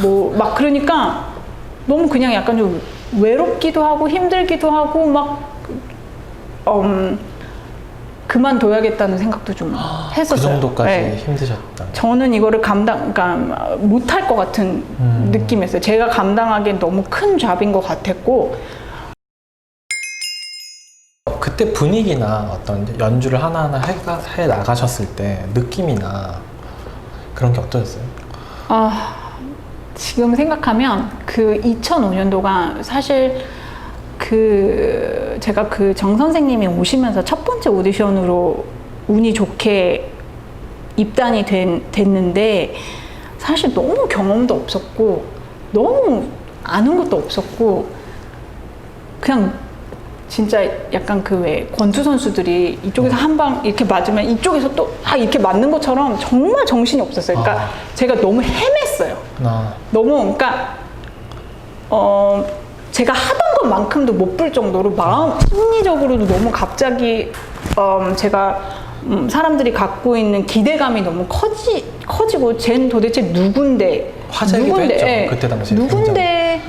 뭐 막 그러니까 너무 그냥 약간 좀 외롭기도 하고 힘들기도 하고 막 그만둬야겠다는 생각도 좀 했었어요. 그 정도까지 네. 힘드셨다. 저는 이거를 그러니까 못할 것 같은 느낌이었어요. 제가 감당하기엔 너무 큰 잡인 것 같았고. 그때 분위기나 어떤 연주를 하나하나 해 나가셨을 때 느낌이나 그런 게 어떠셨어요? 지금 생각하면 그 2005년도가 사실 제가 그 정 선생님이 오시면서 첫 번째 오디션으로 운이 좋게 입단이 됐는데 사실 너무 경험도 없었고 너무 아는 것도 없었고 그냥 진짜 약간 그 왜 권투 선수들이 이쪽에서 한 방 이렇게 맞으면 이쪽에서 또 이렇게 맞는 것처럼 정말 정신이 없었어요. 그러니까 제가 너무 헤맸어요. 너무 그러니까 제가 하던 것만큼도 못 볼 정도로 심리적으로도 너무 갑자기 제가 사람들이 갖고 있는 기대감이 너무 커지고 쟨 도대체 누군데 화제기도 했죠. 그때 당시에 누군데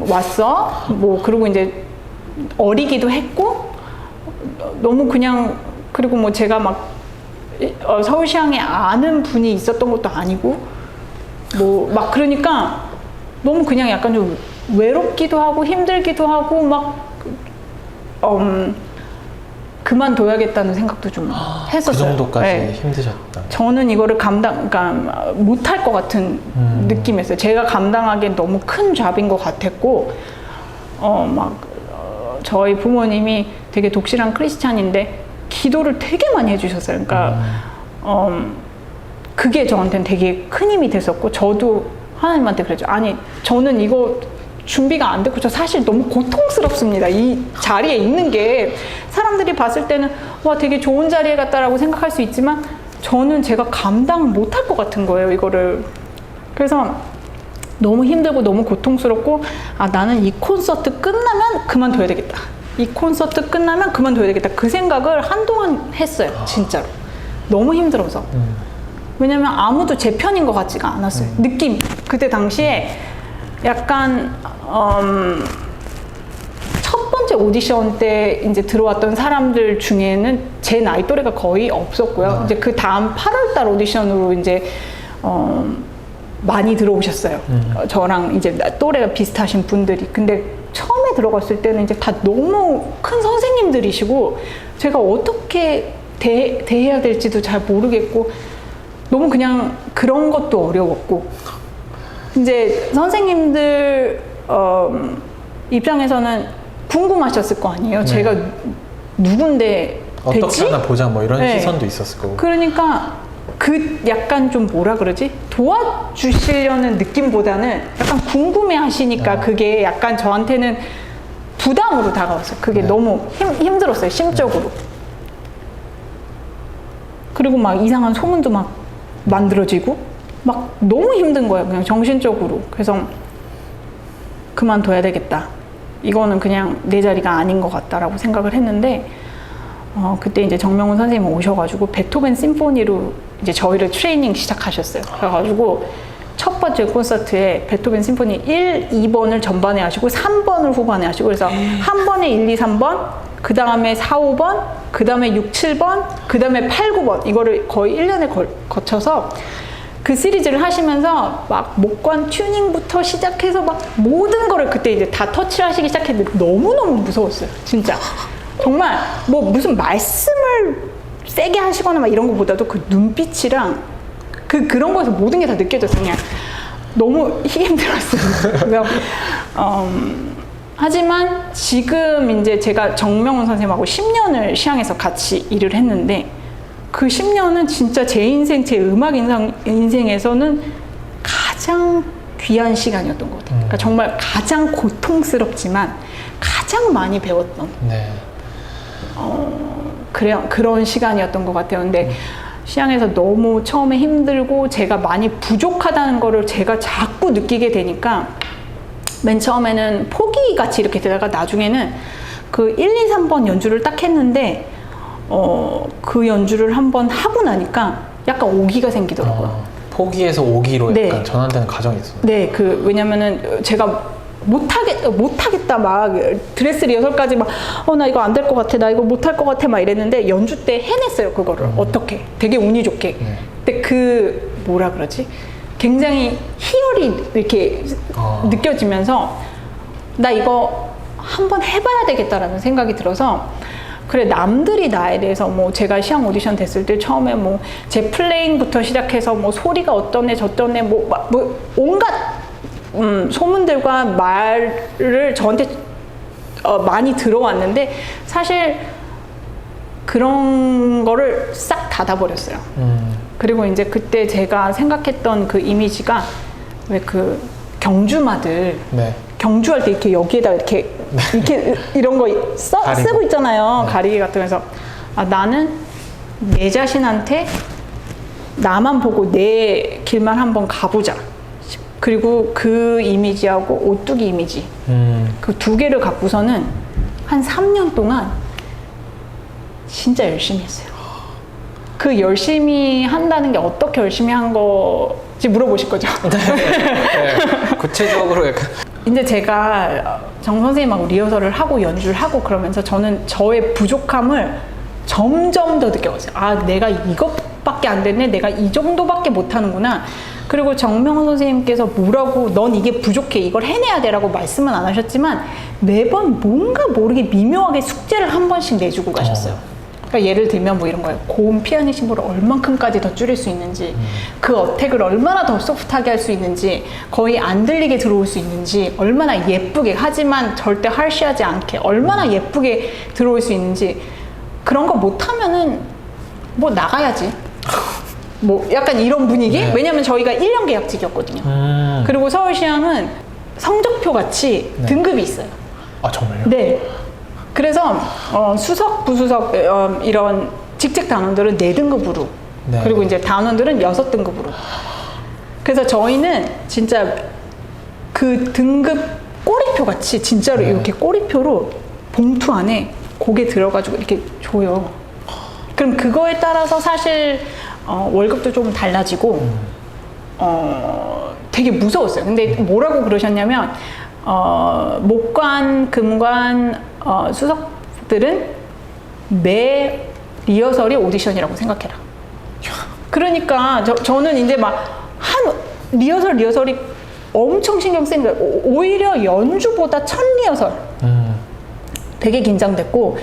왔어? 뭐 그리고 이제 어리기도 했고 너무 그냥 그리고 뭐 제가 막 서울시향에 아는 분이 있었던 것도 아니고 뭐 막 그러니까 너무 그냥 약간 좀 외롭기도 하고 힘들기도 하고 막 그만둬야겠다는 생각도 좀 했었어요. 그 정도까지 네. 힘드셨다. 저는 이거를 그러니까 못할 것 같은 느낌이었어요. 제가 감당하기엔 너무 큰 잡인 것 같았고 저희 부모님이 되게 독실한 크리스찬인데 기도를 되게 많이 해주셨어요. 그러니까 그게 저한테는 되게 큰 힘이 됐었고 저도 하나님한테 그랬죠. 아니 저는 이거 준비가 안 됐고 저 사실 너무 고통스럽습니다. 이 자리에 있는 게 사람들이 봤을 때는 와 되게 좋은 자리에 갔다라고 생각할 수 있지만 저는 제가 감당 못할 것 같은 거예요. 이거를. 그래서 너무 힘들고 너무 고통스럽고 나는 이 콘서트 끝나면 그만둬야 되겠다. 이 콘서트 끝나면 그만둬야 되겠다. 그 생각을 한동안 했어요. 진짜로. 너무 힘들어서. 왜냐면 아무도 제 편인 것 같지가 않았어요. 느낌. 그때 당시에 약간 첫 번째 오디션 때 이제 들어왔던 사람들 중에는 제 나이 또래가 거의 없었고요. 이제 그 다음 8월달 오디션으로 이제 많이 들어오셨어요. 저랑 이제 또래가 비슷하신 분들이. 근데 처음에 들어갔을 때는 이제 다 너무 큰 선생님들이시고 제가 어떻게 대해야 될지도 잘 모르겠고 너무 그냥 그런 것도 어려웠고 이제 선생님들 입장에서는 궁금하셨을 거 아니에요. 네. 제가 누군데 됐지? 어떻게 하나 보자 뭐 이런 네. 시선도 있었을 거고. 그러니까 약간 좀 뭐라 그러지? 도와주시려는 느낌보다는 약간 궁금해 하시니까 그게 약간 저한테는 부담으로 다가왔어요. 그게 너무 힘들었어요. 심적으로. 그리고 막 이상한 소문도 막 만들어지고 막 너무 힘든 거예요. 그냥 정신적으로. 그래서 그만둬야 되겠다. 이거는 그냥 내 자리가 아닌 것 같다라고 생각을 했는데 그때 이제 정명훈 선생님이 오셔가지고 베토벤 심포니로 이제 저희를 트레이닝 시작하셨어요. 그래가지고 첫 번째 콘서트에 베토벤 심포니 1, 2번을 전반에 하시고 3번을 후반에 하시고 그래서 한 번에 1, 2, 3번 그 다음에 4, 5번 그 다음에 6, 7번 그 다음에 8, 9번 이거를 거의 1년에 거쳐서 그 시리즈를 하시면서 막 목관 튜닝부터 시작해서 막 모든 거를 그때 이제 다 터치를 하시기 시작했는데 너무너무 무서웠어요. 진짜. 정말 뭐 무슨 말씀을 세게 하시거나 막 이런 것보다도 그 눈빛이랑 그런 거에서 모든 게 다 느껴졌어요. 그냥 너무 힘들었어요. 그래서 하지만 지금 이제 제가 정명훈 선생님하고 10년을 시향에서 같이 일을 했는데 그 10년은 진짜 제 인생, 제 음악 인생에서는 가장 귀한 시간이었던 것 같아요. 그러니까 정말 가장 고통스럽지만 가장 많이 배웠던 그런 시간이었던 것 같아요. 근데 시향에서 너무 처음에 힘들고 제가 많이 부족하다는 거를 제가 자꾸 느끼게 되니까 맨 처음에는 포기같이 이렇게 되다가 나중에는 그 1, 2, 3번 연주를 딱 했는데 그 연주를 한번 하고 나니까 약간 오기가 생기더라고요. 포기해서 오기로 네. 약간 전환되는 과정이 있어요. 네, 왜냐면은 제가 못하겠다, 막 드레스 리허설까지 막, 나 이거 안 될 것 같아, 나 이거 못할 것 같아, 막 이랬는데 연주 때 해냈어요, 그거를. 어떻게. 되게 운이 좋게. 네. 근데 뭐라 그러지? 굉장히 희열이 이렇게 느껴지면서 나 이거 한번 해봐야 되겠다라는 생각이 들어서 그래 남들이 나에 대해서 뭐 제가 시향 오디션 됐을 때 처음에 뭐 제 플레잉부터 시작해서 뭐 소리가 어떠네 저떠네 뭐 온갖 소문들과 말을 저한테 많이 들어왔는데 사실 그런 거를 싹 닫아버렸어요. 그리고 이제 그때 제가 생각했던 그 이미지가 왜 그 경주마들 네. 경주할 때 이렇게 여기에다 이렇게 이런 거 쓰고 있잖아요. 네. 가리개 같은 거에서 나는 내 자신한테 나만 보고 내 길만 한번 가보자. 그리고 그 이미지하고 오뚜기 이미지 그 두 개를 갖고서는 한 3년 동안 진짜 열심히 했어요. 그 열심히 한다는 게 어떻게 열심히 한 거지 물어보실 거죠? 네. 구체적으로 약간 이제 제가 정 선생님하고 리허설을 하고 연주를 하고 그러면서 저는 저의 부족함을 점점 더 느껴봤어요. 내가 이것밖에 안 됐네. 내가 이 정도밖에 못하는구나. 그리고 정명훈 선생님께서 뭐라고 넌 이게 부족해. 이걸 해내야 돼라고 말씀은 안 하셨지만 매번 뭔가 모르게 미묘하게 숙제를 한 번씩 내주고 가셨어요. 그러니까 예를 들면 뭐 이런 거예요. 고음 피아니시모를 얼만큼까지 더 줄일 수 있는지, 그 어택을 얼마나 더 소프트하게 할 수 있는지, 거의 안 들리게 들어올 수 있는지, 얼마나 예쁘게 하지만 절대 harsh하지 않게 얼마나 예쁘게 들어올 수 있는지 그런 거 못하면은 뭐 나가야지. 뭐 약간 이런 분위기? 네. 왜냐면 저희가 1년 계약직이었거든요. 그리고 서울시향은 성적표 같이 네. 등급이 있어요. 정말요? 네. 그래서 수석, 부수석 이런 직책 단원들은 4등급으로 네. 그리고 이제 단원들은 6등급으로. 그래서 저희는 진짜 그 등급 꼬리표 같이 진짜로 네. 이렇게 꼬리표로 봉투 안에 고개 들어가지고 이렇게 줘요. 그럼 그거에 따라서 사실 월급도 좀 달라지고 되게 무서웠어요. 근데 뭐라고 그러셨냐면 목관, 금관, 수석들은 매 리허설이 오디션이라고 생각해라. 그러니까 저는 이제 막 한 리허설이 엄청 신경 쓰인 거예요. 오히려 연주보다 첫 리허설 되게 긴장됐고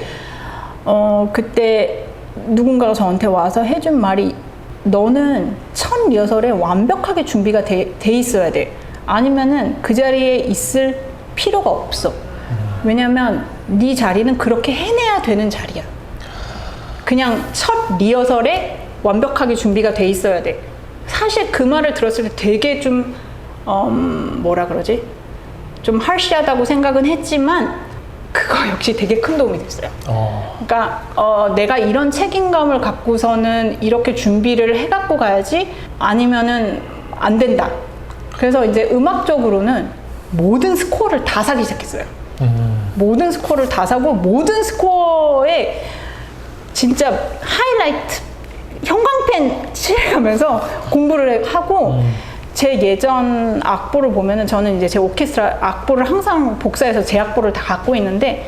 그때 누군가가 저한테 와서 해준 말이 너는 첫 리허설에 완벽하게 준비가 돼 있어야 돼. 아니면은 그 자리에 있을 필요가 없어. 왜냐면 네 자리는 그렇게 해내야 되는 자리야. 그냥 첫 리허설에 완벽하게 준비가 돼 있어야 돼. 사실 그 말을 들었을 때 되게 좀 뭐라 그러지? 좀 harsh하다고 생각은 했지만 그거 역시 되게 큰 도움이 됐어요. 그러니까 내가 이런 책임감을 갖고서는 이렇게 준비를 해갖고 가야지 아니면은 안 된다. 그래서 이제 음악적으로는 모든 스코어를 다 사기 시작했어요. 모든 스코어를 다 사고 모든 스코어에 진짜 하이라이트 형광펜 칠해가면서 공부를 하고 제 예전 악보를 보면은 저는 이제 제 오케스트라 악보를 항상 복사해서 제 악보를 다 갖고 있는데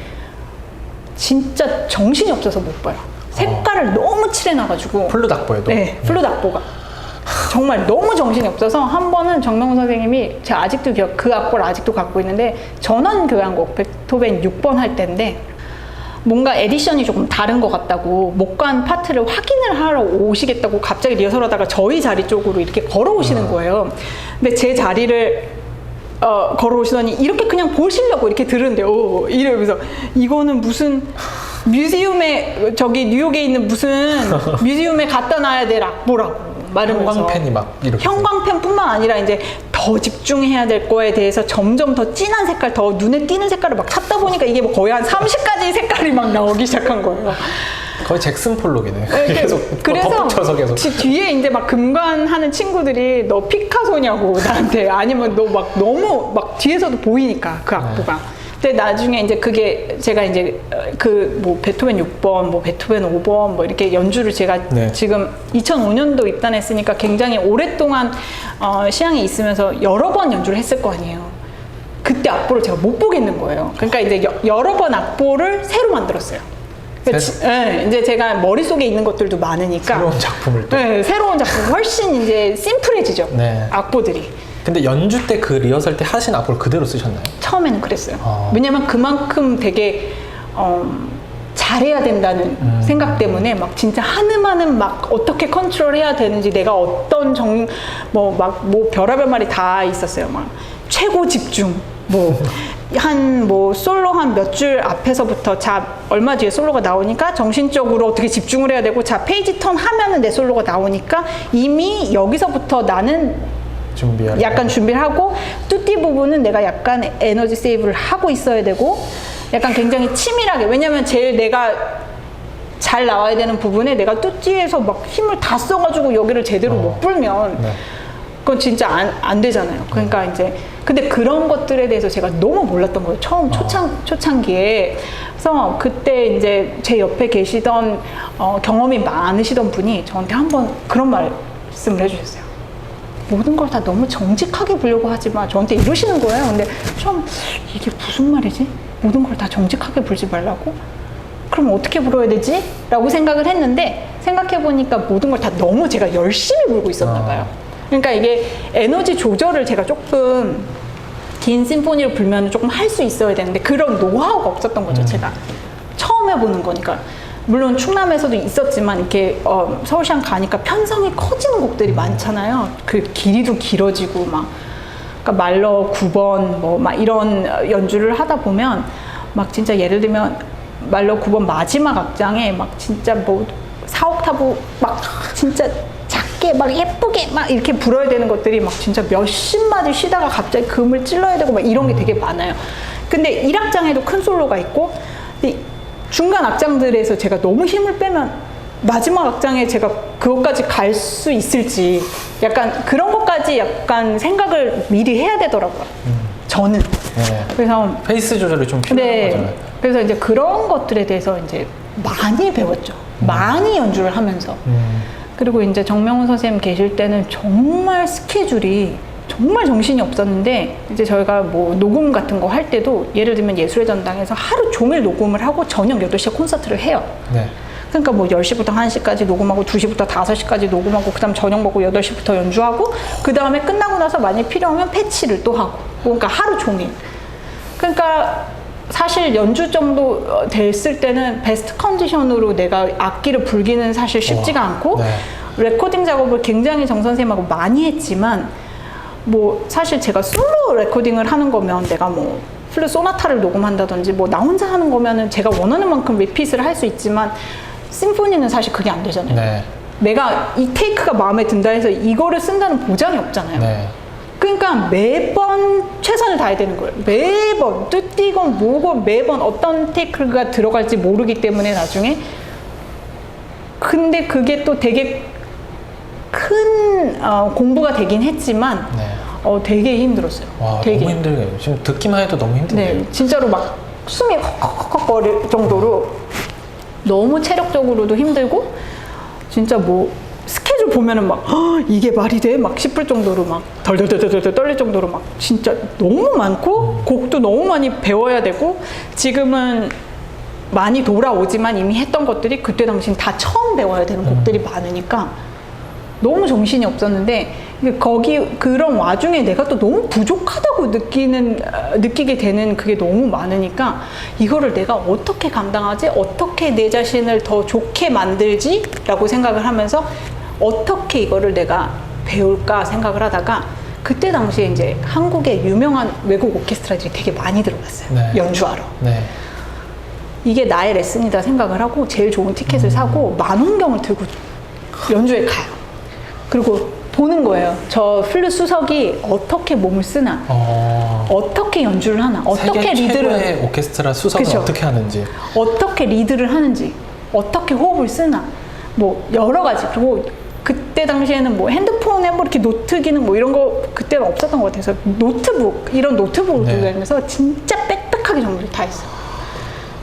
진짜 정신이 없어서 못 봐요. 색깔을 너무 칠해놔가지고 플룻 악보에도? 네, 플룻 악보가 정말 너무 정신이 없어서 한 번은 정명훈 선생님이 제가 아직도 그 악보를 아직도 갖고 있는데 전원교향곡 베토벤 6번 할 때인데 뭔가 에디션이 조금 다른 것 같다고 목관 파트를 확인을 하러 오시겠다고 갑자기 리허설하다가 저희 자리 쪽으로 이렇게 걸어오시는 거예요. 근데 제 자리를 걸어오시더니 이렇게 그냥 보시려고 이렇게 들은데 이러면서 이거는 무슨 뮤지엄에 저기 뉴욕에 있는 무슨 뮤지엄에 갖다 놔야 될 악보라고 말하면서 형광펜이 막 이렇게 형광펜뿐만 아니라 이제 더 집중해야 될 거에 대해서 점점 더 진한 색깔, 더 눈에 띄는 색깔을 막 찾다 보니까 이게 뭐 거의 한 30가지 색깔이 막 나오기 시작한 거예요. 거의 잭슨 폴록이네. 네, 계속 그래서 덧붙여서 계속. 뒤에 이제 막 금관하는 친구들이 너 피카소냐고 나한테 아니면 너 막 너무 막 뒤에서도 보이니까 그 악보가 근데 나중에 이제 그게 제가 이제 그 뭐 베토벤 6번, 뭐 베토벤 5번 뭐 이렇게 연주를 제가 네. 지금 2005년도 입단했으니까 굉장히 오랫동안 시향에 있으면서 여러 번 연주를 했을 거 아니에요. 그때 악보를 제가 못 보겠는 거예요. 그러니까 이제 여러 번 악보를 새로 만들었어요. 네, 이제 제가 머릿속에 있는 것들도 많으니까 새로운 작품을 또. 네, 새로운 작품 훨씬 이제 심플해지죠. 네. 악보들이. 근데 연주 때 그 리허설 때 하신 악보를 그대로 쓰셨나요? 처음에는 그랬어요. 아. 왜냐면 그만큼 되게 잘해야 된다는 생각 때문에 막 진짜 한음한음 막 어떻게 컨트롤해야 되는지 내가 어떤 뭐 별의별 말이 다 있었어요. 막 최고 집중 뭐 솔로 한 몇 줄 앞에서부터 얼마 뒤에 솔로가 나오니까 정신적으로 어떻게 집중을 해야 되고 페이지 턴 하면은 내 솔로가 나오니까 이미 여기서부터 나는 약간 준비를 하고 뚜띠 부분은 내가 약간 에너지 세이브를 하고 있어야 되고 약간 굉장히 치밀하게 왜냐면 제일 내가 잘 나와야 되는 부분에 내가 뚜띠에서 막 힘을 다 써가지고 여기를 제대로 못 불면 네. 그건 진짜 안 되잖아요. 그러니까 이제 근데 그런 것들에 대해서 제가 너무 몰랐던 거예요. 처음 초창기에. 그래서 그때 이제 제 옆에 계시던 경험이 많으시던 분이 저한테 한번 그런 말씀을 해주셨어요. 모든 걸 다 너무 정직하게 부르려고 하지 마. 저한테 이러시는 거예요. 근데 처음 이게 무슨 말이지? 모든 걸 다 정직하게 불지 말라고? 그럼 어떻게 불어야 되지? 라고 생각을 했는데 생각해보니까 모든 걸 다 너무 제가 열심히 불고 있었나 봐요. 그러니까 이게 에너지 조절을 제가 조금 긴 심포니를 불면 조금 할 수 있어야 되는데 그런 노하우가 없었던 거죠. 제가 처음 해보는 거니까. 물론 충남에서도 있었지만 이렇게 서울시장 가니까 편성이 커지는 곡들이 많잖아요. 그 길이도 길어지고 막 그러니까 말러 9번 뭐 막 이런 연주를 하다 보면 막 진짜 예를 들면 말러 9번 마지막 악장에 막 진짜 뭐 4옥타브 막 진짜 작게 막 예쁘게 막 이렇게 불어야 되는 것들이 막 진짜 몇십 마디 쉬다가 갑자기 금을 찔러야 되고 막 이런 게 되게 많아요. 근데 1악장에도 큰 솔로가 있고 중간 악장들에서 제가 너무 힘을 빼면 마지막 악장에 제가 그것까지 갈 수 있을지 약간 그런 것까지 약간 생각을 미리 해야 되더라고요. 저는. 네. 그래서 페이스 조절이 좀 필요한 거잖아요. 그래서 이제 그런 것들에 대해서 이제 많이 배웠죠. 많이 연주를 하면서. 그리고 이제 정명훈 선생님 계실 때는 정말 스케줄이 정말 정신이 없었는데 이제 저희가 뭐 녹음 같은 거 할 때도 예를 들면 예술의 전당에서 하루 종일 녹음을 하고 저녁 8시에 콘서트를 해요. 네. 그러니까 뭐 10시부터 1시까지 녹음하고 2시부터 5시까지 녹음하고 그 다음 저녁 먹고 8시부터 연주하고 그 다음에 끝나고 나서 만약 필요하면 패치를 또 하고 그러니까 하루 종일. 그러니까 사실 연주 정도 됐을 때는 베스트 컨디션으로 내가 악기를 불기는 사실 쉽지가 않고 네. 레코딩 작업을 굉장히 정 선생님하고 많이 했지만 뭐 사실 제가 솔로 레코딩을 하는 거면 내가 뭐 플룻 소나타를 녹음한다든지 뭐 나 혼자 하는 거면은 제가 원하는 만큼 리핏을 할 수 있지만 심포니는 사실 그게 안 되잖아요. 네. 내가 이 테이크가 마음에 든다 해서 이거를 쓴다는 보장이 없잖아요. 네. 그러니까 매번 최선을 다해야 되는 거예요. 매번 뚜띠건 뭐건 매번 어떤 테이크가 들어갈지 모르기 때문에 나중에 근데 그게 또 되게 큰 공부가 되긴 했지만 네. 되게 힘들었어요. 와, 되게. 너무 힘들게요. 지금 듣기만 해도 너무 힘든데요. 네, 진짜로 막 숨이 헉헉헉거릴 정도로 너무 체력적으로도 힘들고 진짜 뭐 스케줄 보면은 막 이게 말이 돼? 막 싶을 정도로 막 덜덜덜덜 떨릴 정도로 막 진짜 너무 많고 곡도 너무 많이 배워야 되고 지금은 많이 돌아오지만 이미 했던 것들이 그때 당시엔 다 처음 배워야 되는 곡들이 많으니까 너무 정신이 없었는데 그런 와중에 내가 또 너무 부족하다고 느끼게 되는 그게 너무 많으니까 이거를 내가 어떻게 감당하지? 어떻게 내 자신을 더 좋게 만들지? 라고 생각을 하면서 어떻게 이거를 내가 배울까 생각을 하다가 그때 당시에 이제 한국에 유명한 외국 오케스트라들이 되게 많이 들어갔어요. 네. 연주하러. 네. 이게 나의 레슨이다 생각을 하고 제일 좋은 티켓을 사고 만원경을 들고 연주회 가요. 그리고 보는 거예요. 저 플룻 수석이 어떻게 몸을 쓰나, 어떻게 연주를 하나, 어떻게 리드를 최고의 오케스트라 수석은 그쵸? 어떻게 하는지, 어떻게 리드를 하는지, 어떻게 호흡을 쓰나, 뭐 여러 가지. 그리고 그때 당시에는 뭐 핸드폰에 뭐 이렇게 노트 기능 뭐 이런 거 그때는 없었던 것 같아서 노트북 이런 노트북을 들고 다니면서 진짜 빽빽하게 생각하기 전부터 다 했어요.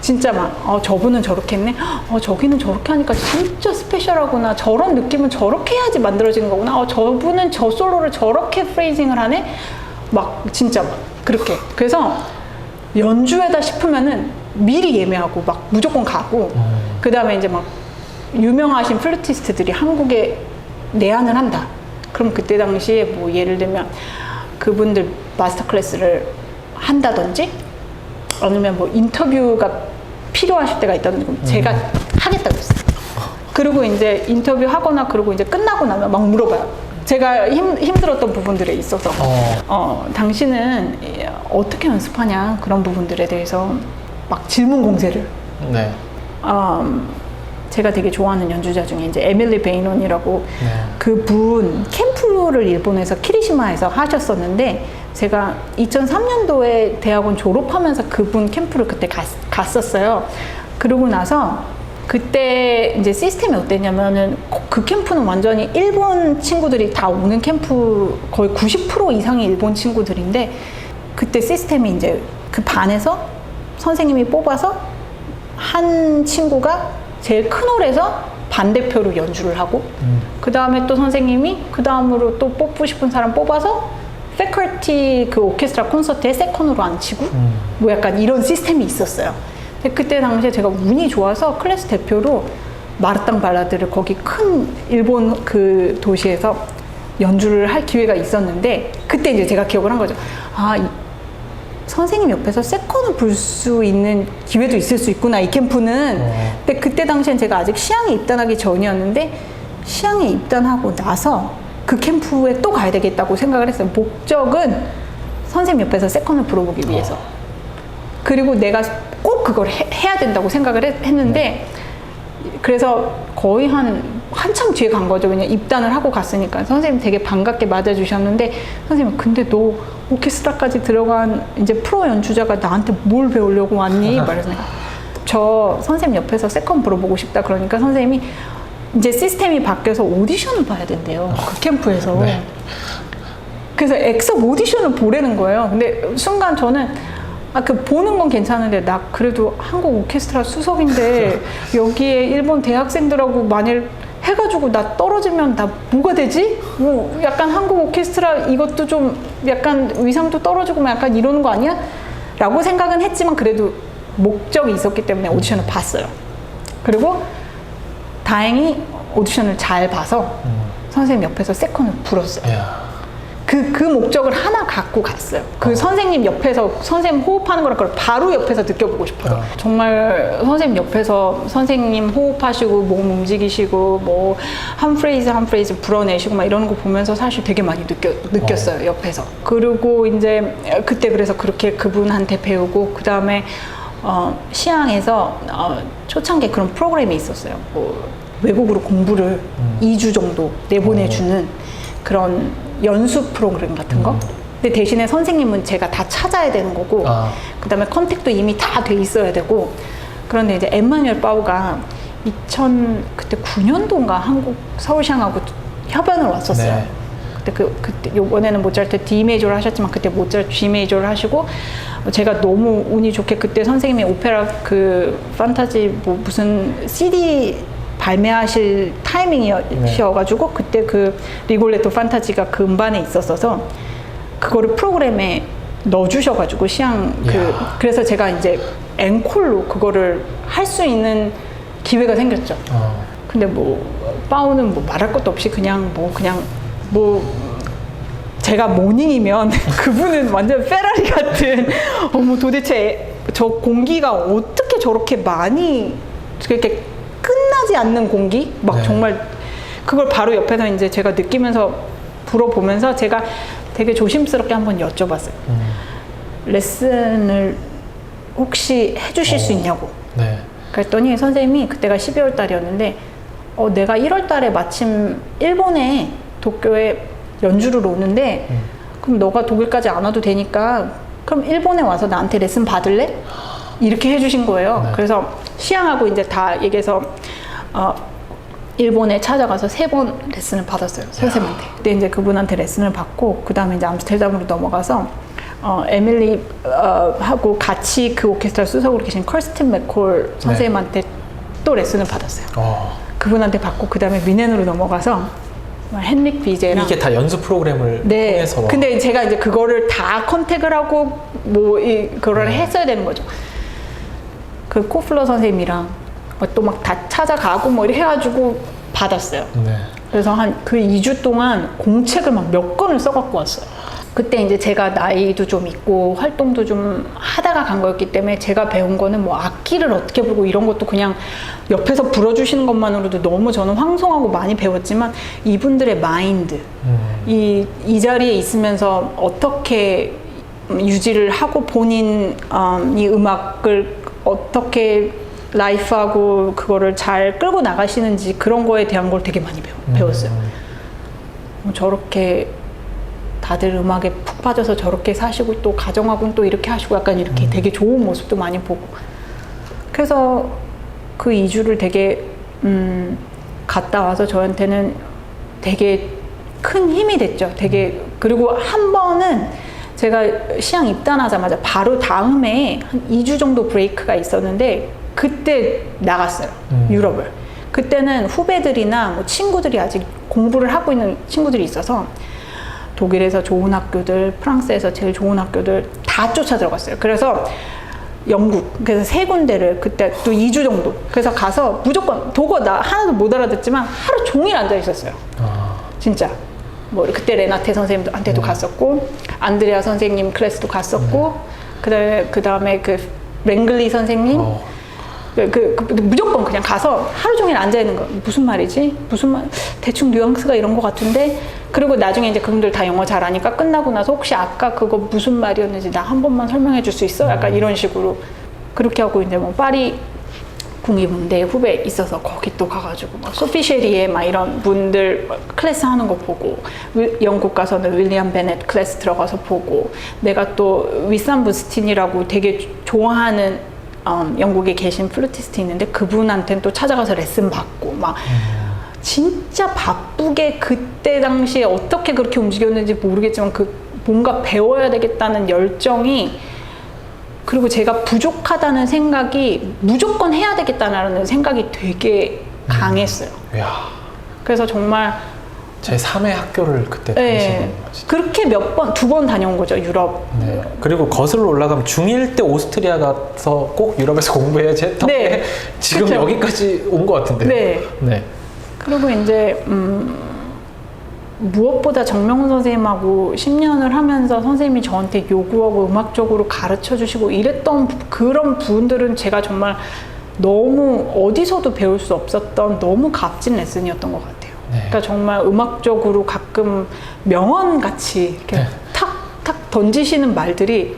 진짜 막 저분은 저렇게 했네. 저기는 저렇게 하니까 진짜 스페셜하구나. 저런 느낌은 저렇게 해야지 만들어지는 거구나. 저분은 저 솔로를 저렇게 프레이징을 하네. 막 진짜 막 그렇게. 그래서 연주회다 싶으면은 미리 예매하고 막 무조건 가고 그 다음에 이제 막 유명하신 플루티스트들이 한국에 내한을 한다. 그럼 그때 당시에 뭐 예를 들면 그분들 마스터 클래스를 한다든지 아니면 뭐 인터뷰가 필요하실 때가 있다든지 그럼 제가 하겠다고 했어요. 그리고 이제 인터뷰 하거나 그러고 이제 끝나고 나면 막 물어봐요. 제가 힘들었던 부분들에 있어서 당신은 어떻게 연습하냐 그런 부분들에 대해서 막 질문 공세를. 네. 제가 되게 좋아하는 연주자 중에 이제 에밀리 베이논이라고 네. 그분 캠프를 일본에서 키리시마에서 하셨었는데 제가 2003년도에 대학원 졸업하면서 그분 캠프를 그때 갔었어요. 그러고 나서 그때 이제 시스템이 어땠냐면은 그 캠프는 완전히 일본 친구들이 다 오는 캠프 거의 90% 이상이 일본 친구들인데 그때 시스템이 이제 그 반에서 선생님이 뽑아서 한 친구가 제일 큰 홀에서 반대표로 연주를 하고 그 다음에 또 선생님이 그 다음으로 또 뽑고 싶은 사람 뽑아서 패컬티 그 오케스트라 콘서트에 세컨으로 앉히고 뭐 약간 이런 시스템이 있었어요. 근데 그때 당시에 제가 운이 좋아서 클래스 대표로 마르땅 발라드를 거기 큰 일본 그 도시에서 연주를 할 기회가 있었는데 그때 이제 제가 기억을 한 거죠. 선생님 옆에서 세컨을 불 수 있는 기회도 있을 수 있구나 이 캠프는. 근데 그때 당시엔 제가 아직 시향에 입단하기 전이었는데 시향에 입단하고 나서 그 캠프에 또 가야 되겠다고 생각을 했어요. 목적은 선생님 옆에서 세컨을 불어보기 위해서. 그리고 내가 꼭 그걸 해야 된다고 생각을 했는데 그래서 거의 한참 뒤에 간 거죠. 그냥 입단을 하고 갔으니까. 선생님 되게 반갑게 맞아주셨는데 선생님 근데 너 오케스트라까지 들어간 이제 프로 연주자가 나한테 뭘 배우려고 왔니? 말해서 저 선생님 옆에서 세컨 불어보고 싶다. 그러니까 선생님이 이제 시스템이 바뀌어서 오디션을 봐야 된대요. 그 캠프에서. 네. 그래서 엑섭 오디션을 보라는 거예요. 근데 순간 저는 그 보는 건 괜찮은데 나 그래도 한국 오케스트라 수석인데 여기에 일본 대학생들하고 만일 해가지고 나 떨어지면 나 뭐가 되지? 뭐 약간 한국 오케스트라 이것도 좀 약간 위상도 떨어지고 약간 이러는 거 아니야? 라고 생각은 했지만 그래도 목적이 있었기 때문에 오디션을 봤어요. 그리고 다행히 오디션을 잘 봐서 선생님 옆에서 세컨을 불었어요. 이야. 그 목적을 하나 갖고 갔어요. 그 선생님 옆에서 선생님 호흡하는 거랑 그걸 바로 옆에서 느껴보고 싶어요. 정말 선생님 옆에서 선생님 호흡하시고 몸 움직이시고 뭐 한 프레이즈 불어내시고 막 이러는 거 보면서 사실 되게 많이 느꼈어요. 옆에서. 그리고 이제 그때 그래서 그렇게 그분한테 배우고 그 다음에 시향에서 초창기에 그런 프로그램이 있었어요. 뭐 외국으로 공부를 2주 정도 내보내주는 그런 연수 프로그램 같은 거. 근데 대신에 선생님은 제가 다 찾아야 되는 거고 그 다음에 컨택도 이미 다 돼 있어야 되고. 그런데 이제 엠마뉴엘 파우가 그때 9년도인가 한국 서울시향하고 협연을 왔었어요. 네. 그때 요번에는 모차르트 D 메이저를 하셨지만 그때 모차르트 G 메이저를 하시고 제가 너무 운이 좋게 그때 선생님이 오페라 그 판타지 뭐 무슨 CD 발매하실 타이밍이셔가지고 그때 그 리골레토 판타지가 그 음반에 있었어서 그거를 프로그램에 넣어주셔가지고 그래서 제가 이제 앵콜로 그거를 할 수 있는 기회가 생겼죠. 근데 뭐 파우는 뭐 말할 것도 없이 그냥 제가 모닝이면 그분은 완전 페라리 같은 어머 도대체 저 공기가 어떻게 저렇게 많이 이렇게 끝나지 않는 공기? 막 네. 정말 그걸 바로 옆에서 이제 제가 느끼면서 불어보면서 제가 되게 조심스럽게 한번 여쭤봤어요. 레슨을 혹시 해주실 수 있냐고. 네. 그랬더니 선생님이 그때가 12월 달이었는데 내가 1월 달에 마침 일본에 도쿄에 연주를 오는데 그럼 너가 독일까지 안 와도 되니까 그럼 일본에 와서 나한테 레슨 받을래? 이렇게 해주신 거예요. 네. 그래서 시향하고 이제 다 얘기해서 일본에 찾아가서 3번 레슨을 받았어요. 선생님한테. 근데 이제 그분한테 레슨을 받고 그 다음에 이제 암스테르담으로 넘어가서 에밀리 하고 같이 그 오케스트라 수석으로 계신 컬스틴 맥콜 선생님한테 또 레슨을 받았어요. 그분한테 받고 그 다음에 미넨으로 넘어가서 헨릭 비제랑 이게 다 연수 프로그램을 네. 통해서 근데 제가 이제 그거를 다 컨택을 하고 그거를 했어야 되는 거죠. 그 코플러 선생님이랑 또 막 다 찾아가고 뭐 이렇게 해가지고 받았어요. 네. 그래서 한 그 2주 동안 공책을 막 몇 권을 써갖고 왔어요. 그때 이제 제가 나이도 좀 있고 활동도 좀 하다가 간 거였기 때문에 제가 배운 거는 뭐 악기를 어떻게 부르고 이런 것도 그냥 옆에서 불어주시는 것만으로도 너무 저는 황송하고 많이 배웠지만 이분들의 마인드, 이 자리에 있으면서 어떻게 유지를 하고 본인 이 음악을 어떻게 라이프하고 그거를 잘 끌고 나가시는지 그런 거에 대한 걸 되게 많이 배웠어요. 저렇게 다들 음악에 푹 빠져서 저렇게 사시고 또 가정하고는 또 이렇게 하시고 약간 이렇게 되게 좋은 모습도 많이 보고 그래서 그 2주를 되게 갔다 와서 저한테는 되게 큰 힘이 됐죠. 되게 그리고 한 번은 제가 시향 입단하자마자 바로 다음에 한 2주 정도 브레이크가 있었는데 그때 나갔어요. 유럽을. 그때는 후배들이나 뭐 친구들이 아직 공부를 하고 있는 친구들이 있어서 독일에서 좋은 학교들, 프랑스에서 제일 좋은 학교들 다 쫓아 들어갔어요. 그래서 영국, 그래서 3군데를 그때 또 2주 정도. 그래서 가서 무조건 독어 나 하나도 못 알아듣지만 하루 종일 앉아 있었어요. 진짜. 뭐 그때 레나테 선생님한테도 갔었고, 안드레아 선생님 클래스도 갔었고, 그다음에 그 랭글리 선생님. 무조건 그냥 가서 하루 종일 앉아 있는 거. 무슨 말이지? 무슨 말? 대충 뉘앙스가 이런 거 같은데. 그리고 나중에 이제 그분들 다 영어 잘하니까 끝나고 나서 혹시 아까 그거 무슨 말이었는지 나 한 번만 설명해 줄 수 있어? 약간 이런 식으로 그렇게 하고 이제 뭐 파리 국립문대 후배 있어서 거기 또 가가지고 막 소피 쉐리에 막 이런 분들 클래스 하는 거 보고 영국 가서는 윌리엄 베넷 클래스 들어가서 보고 내가 또 위삼 부스틴이라고 되게 좋아하는 영국에 계신 플루티스트 있는데 그분한테는 또 찾아가서 레슨 받고 막 진짜 바쁘게 그때 당시에 어떻게 그렇게 움직였는지 모르겠지만 그 뭔가 배워야 되겠다는 열정이 그리고 제가 부족하다는 생각이 무조건 해야 되겠다는 생각이 되게 강했어요. 이야. 그래서 정말 제 3회 학교를 그때 다니신 거예요. 그렇게 두 번 다녀온 거죠, 유럽. 네. 그리고 거슬러 올라가면 중1 때 오스트리아 가서 꼭 유럽에서 공부해야지 했던 게 지금 그쵸? 여기까지 온 것 같은데요. 네. 그리고 이제 무엇보다 정명훈 선생님하고 10년을 하면서 선생님이 저한테 요구하고 음악적으로 가르쳐 주시고 이랬던 그런 부분들은 제가 정말 너무 어디서도 배울 수 없었던 너무 값진 레슨이었던 것 같아요. 그러니까 정말 음악적으로 가끔 명언같이 이렇게 탁탁 던지시는 말들이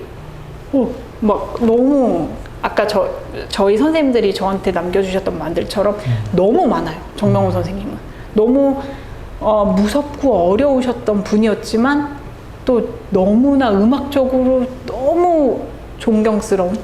막 너무 아까 저희 선생님들이 저한테 남겨주셨던 말들처럼 너무 많아요. 정명훈 선생님은 너무 무섭고 어려우셨던 분이었지만 또 너무나 음악적으로 너무 존경스러운